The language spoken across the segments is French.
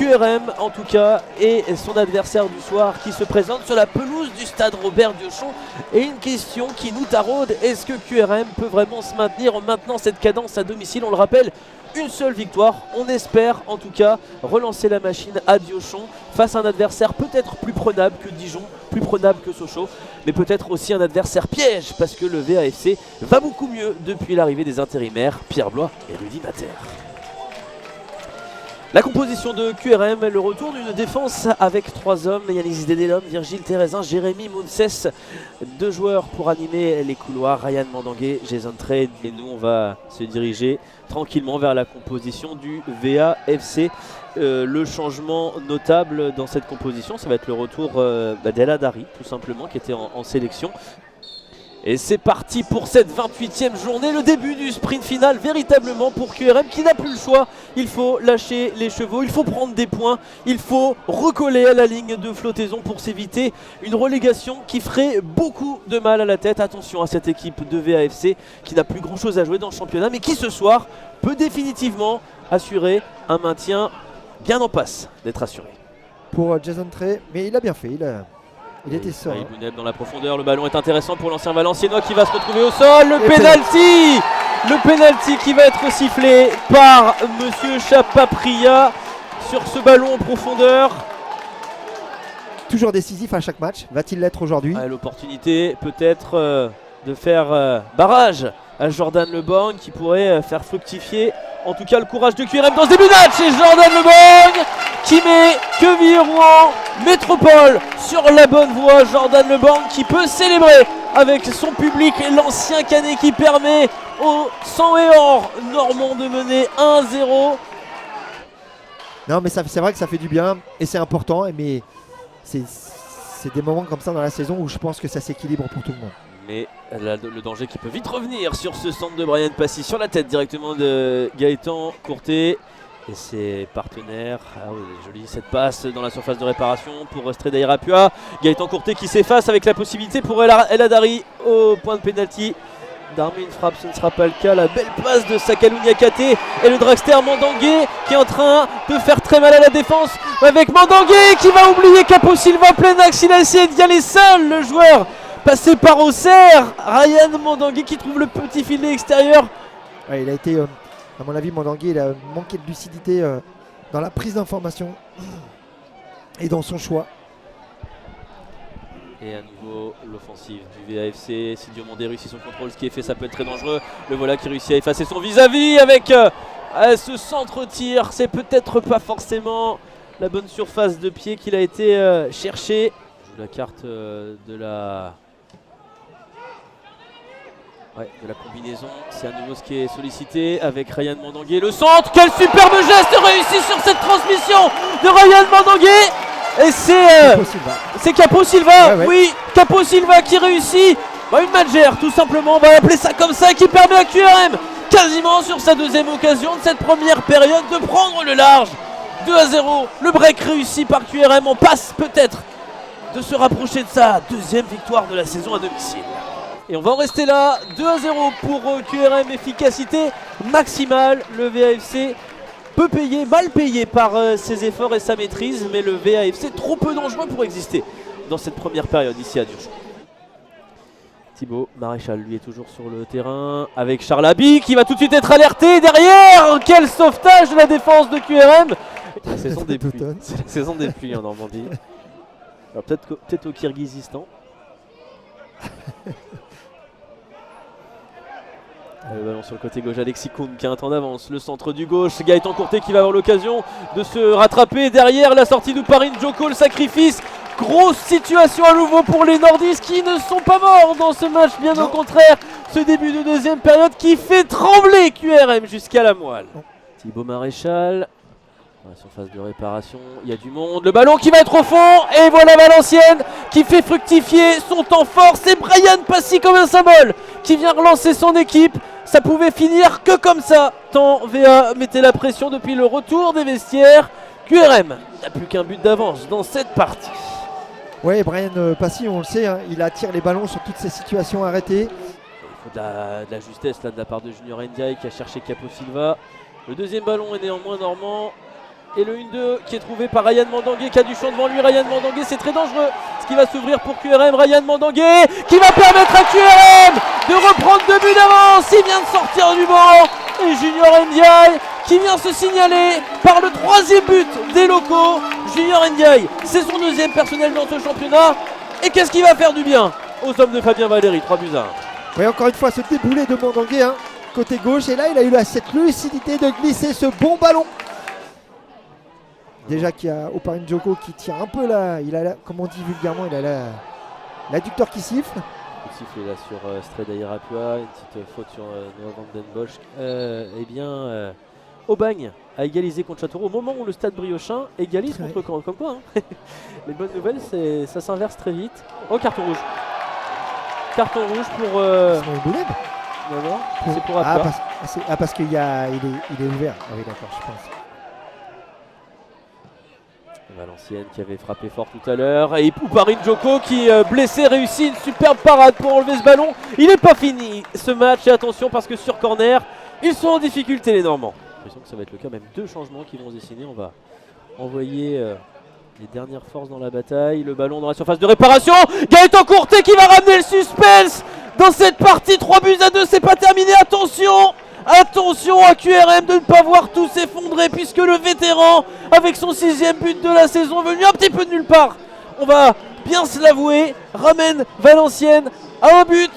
QRM en tout cas et son adversaire du soir qui se présente sur la pelouse du stade Robert Diochon. Et une question qui nous taraude, est-ce que QRM peut vraiment se maintenir en maintenant cette cadence à domicile? On le rappelle, une seule victoire, on espère en tout cas relancer la machine à Diochon face à un adversaire peut-être plus prenable que Dijon, plus prenable que Sochaux, mais peut-être aussi un adversaire piège parce que le VAFC va beaucoup mieux depuis l'arrivée des intérimaires Pierre Blois et Rudy Mater. La composition de QRM, le retour d'une défense avec 3 hommes, Yanis Dedelhomme, Virgile Thérézin, Jérémy Mounses, 2 joueurs pour animer les couloirs, Ryan Mandangué, Jason Train, et nous on va se diriger tranquillement vers la composition du VAFC. Le changement notable dans cette composition, ça va être le retour d'El Hadari, tout simplement, qui était en sélection. Et c'est parti pour cette 28e journée, le début du sprint final véritablement pour QRM qui n'a plus le choix. Il faut lâcher les chevaux, il faut prendre des points, il faut recoller à la ligne de flottaison pour s'éviter une relégation qui ferait beaucoup de mal à la tête. Attention à cette équipe de VAFC qui n'a plus grand chose à jouer dans le championnat mais qui ce soir peut définitivement assurer un maintien bien en passe d'être assuré. Pour Jason Trey, mais il a bien fait, il était seul. Bouneb dans la profondeur, le ballon est intéressant pour l'ancien Valenciennois qui va se retrouver au sol. Le penalty qui va être sifflé par Monsieur Chapapria sur ce ballon en profondeur. Toujours décisif à chaque match, va-t-il l'être aujourd'hui? L'opportunité peut-être de faire barrage à Jordan Lebong qui pourrait faire fructifier en tout cas le courage de QRM dans ce début de match. Et Jordan Lebong qui met Quevilly-Rouen Métropole sur la bonne voie. Jordan Lebong qui peut célébrer avec son public l'ancien Canet qui permet au sang et or normand de mener 1-0. Non mais c'est vrai que ça fait du bien et c'est important, mais c'est des moments comme ça dans la saison où je pense que ça s'équilibre pour tout le monde. Mais le danger qui peut vite revenir sur ce centre de Brian Passy sur la tête directement de Gaëtan Courtet et ses partenaires. Ah oui, jolie cette passe dans la surface de réparation pour Strédaï Rapua. Gaëtan Courtet qui s'efface avec la possibilité pour El Hadari au point de pénalty d'armer une frappe, ce ne sera pas le cas. La belle passe de Sakalou Niakate et le dragster Mandangué qui est en train de faire très mal à la défense avec Mandangué qui va oublier Capo Silva plein axe. Il a essayé d'y aller seul, le joueur passé par Auxerre. Ryan Mandangué qui trouve le petit filet extérieur. Ouais, il a été, à mon avis, Mandangué, il a manqué de lucidité dans la prise d'information et dans son choix. Et à nouveau l'offensive du VAFC. Si Diomandé réussit son contrôle, ce qui est fait, ça peut être très dangereux. Le voilà qui réussit à effacer son vis-à-vis avec ce centre-tir. C'est peut-être pas forcément la bonne surface de pied qu'il a été cherché. Je joue la carte de la combinaison. C'est à nouveau ce qui est sollicité avec Ryan Mandangué. Le centre, quel superbe geste réussi sur cette transmission de Ryan Mandangué. Et c'est Capo Silva, ouais. Oui, Capo Silva qui réussit une matchère tout simplement, on va appeler ça comme ça, qui permet à QRM quasiment sur sa deuxième occasion de cette première période de prendre le large. 2-0, le break réussi par QRM, on passe peut-être de se rapprocher de sa deuxième victoire de la saison à domicile. Et on va en rester là, 2-0 pour QRM, efficacité maximale, le VAFC peu payé, mal payé par ses efforts et sa maîtrise, mais le VAFC trop peu dangereux pour exister dans cette première période ici à Diochon. Thibaut Maréchal lui est toujours sur le terrain avec Charles Haby qui va tout de suite être alerté derrière. Quel sauvetage de la défense de QRM. C'est la saison des pluies. C'est la saison des pluies en Normandie. Alors peut-être au Kirghizistan. Le ballon sur le côté gauche, Alexis Koum qui a un temps d'avance. Le centre du gauche, Gaëtan Courtet qui va avoir l'occasion de se rattraper. Derrière la sortie d'Ouparine Djoko, le sacrifice. Grosse situation à nouveau pour les Nordistes qui ne sont pas morts dans ce match. Bien au contraire, ce début de deuxième période qui fait trembler QRM jusqu'à la moelle. Thibaut Maréchal. Dans la surface de réparation, il y a du monde. Le ballon qui va être au fond. Et voilà Valenciennes qui fait fructifier son temps fort. C'est Brian Passy comme un symbole qui vient relancer son équipe. Ça pouvait finir que comme ça, tant VA mettait la pression depuis le retour des vestiaires. QRM n'a plus qu'un but d'avance dans cette partie. Oui, Brian Passy, on le sait, hein, il attire les ballons sur toutes ces situations arrêtées. Il faut de la justesse là, de la part de Junior Ndiaye qui a cherché Capo Silva. Le deuxième ballon est néanmoins normand. Et le 1-2 qui est trouvé par Ryan Mandangué qui a du champ devant lui. Ryan Mandangué, c'est très dangereux ce qui va s'ouvrir pour QRM. Ryan Mandangué qui va permettre à QRM de reprendre 2 buts d'avance. Il vient de sortir du banc. Et Junior Ndiaye qui vient se signaler par le 3e but des locaux. Junior Ndiaye, c'est son 2e personnel dans ce championnat. Et qu'est-ce qui va faire du bien aux hommes de Fabien Valéry? 3 buts à 1. Oui, encore une fois, ce déboulé de Mandangué, hein, côté gauche. Et là, il a eu cette lucidité de glisser ce bon ballon. Déjà qu'il y a Oparin Djoko qui tire un peu là. Il a là, comme on dit vulgairement, il a l'adducteur qui siffle. Coup de sifflet là sur Streda Irapua, une petite faute sur Noah Van Den Bosch. Aubagne a égalisé contre Châteauroux au moment où le Stade Briochin égalise contre Caen. Comme quoi, hein. Les bonnes nouvelles, ça s'inverse très vite. Oh, carton rouge. Carton rouge pour. Non, c'est pour Apua. Parce qu'il il est ouvert. Ah oui, d'accord, je pense. Valenciennes qui avait frappé fort tout à l'heure. Et Oparin Djoko qui, blessé, réussit une superbe parade pour enlever ce ballon. Il n'est pas fini ce match. Et attention parce que sur corner, ils sont en difficulté les Normands. J'ai l'impression que ça va être le cas. Même 2 changements qui vont se dessiner. On va envoyer les dernières forces dans la bataille. Le ballon dans la surface de réparation. Gaëtan Courtet qui va ramener le suspense dans cette partie. 3 buts à 2, c'est pas terminé. Attention! Attention à QRM de ne pas voir tout s'effondrer puisque le vétéran, avec son 6e but de la saison, venu un petit peu de nulle part, on va bien se l'avouer, ramène Valenciennes à un but.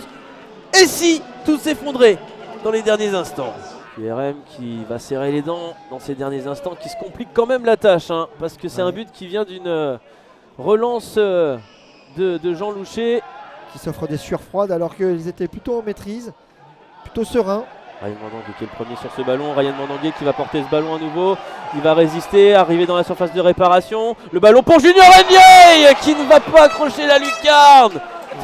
Et si tout s'effondrait dans les derniers instants? QRM qui va serrer les dents dans ces derniers instants, qui se complique quand même la tâche, hein, parce que c'est un but qui vient d'une relance de Jean Louchet. Qui s'offre des sueurs froides alors qu'ils étaient plutôt en maîtrise, plutôt sereins. Ryan Mandangué qui est le premier sur ce ballon. Ryan Mandangué qui va porter ce ballon à nouveau. Il va résister, arriver dans la surface de réparation. Le ballon pour Junior Ndiaye qui ne va pas accrocher la lucarne.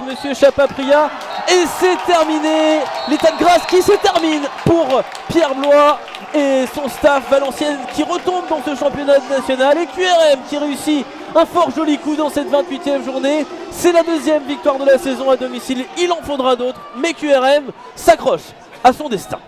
Monsieur Chapapria. Et c'est terminé. L'état de grâce qui se termine pour Pierre Blois et son staff Valenciennes qui retombe dans ce championnat national. Et QRM qui réussit un fort joli coup dans cette 28e journée. C'est la 2e victoire de la saison à domicile. Il en faudra d'autres. Mais QRM s'accroche à son destin.